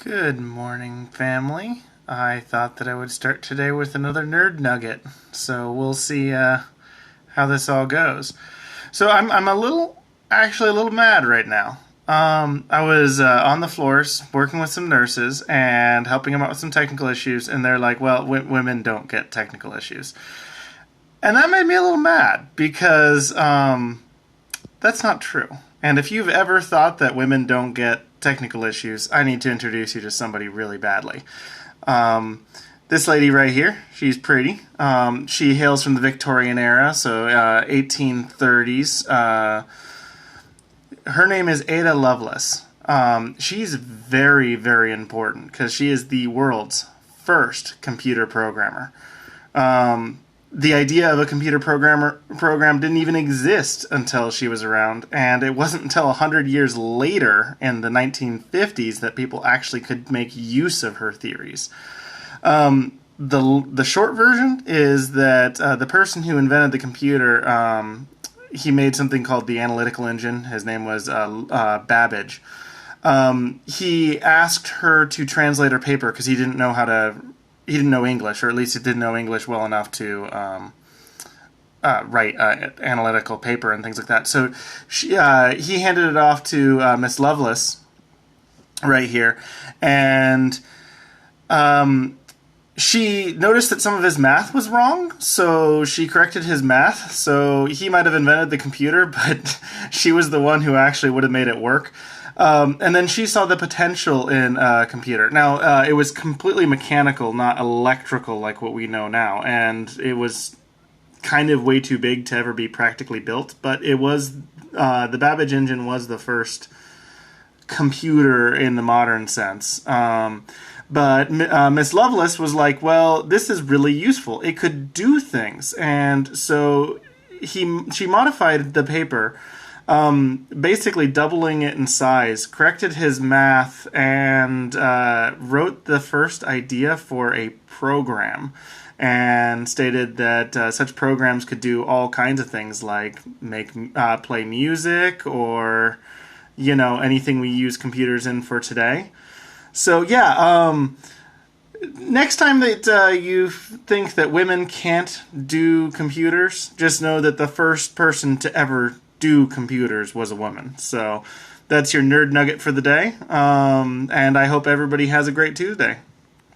Good morning, family. I thought that I would start today with another nerd nugget, so we'll see how this all goes. So I'm actually a little mad right now. I was on the floors working with some nurses and helping them out with some technical issues, and they're like, "Well, women don't get technical issues," and that made me a little mad because that's not true. And if you've ever thought that women don't get technical issues, I need to introduce you to somebody really badly. This lady right here, she's pretty. She hails from the Victorian era, so 1830s. Her name is Ada Lovelace. She's very, very important because she is the world's first computer programmer. The idea of a computer program didn't even exist until she was around, and it wasn't until 100 years later in the 1950s that people actually could make use of her theories. The short version is that the person who invented the computer, he made something called the analytical engine. His name was Babbage. He asked her to translate her paper because he didn't know English, or at least he didn't know English well enough to write analytical paper and things like that. So he handed it off to Miss Lovelace right here, and she noticed that some of his math was wrong, so she corrected his math. So he might have invented the computer, but she was the one who actually would have made it work. And then she saw the potential in a computer. Now, it was completely mechanical, not electrical like what we know now, and it was kind of way too big to ever be practically built, but it was, the Babbage engine was the first computer in the modern sense. But Miss Lovelace was like, well, this is really useful. It could do things. And so she modified the paper, basically doubling it in size, corrected his math, and wrote the first idea for a program, and stated that such programs could do all kinds of things like play music or, anything we use computers in for today. So yeah, next time that you think that women can't do computers, just know that the first person to ever do computers was a woman. So that's your nerd nugget for the day, and I hope everybody has a great Tuesday.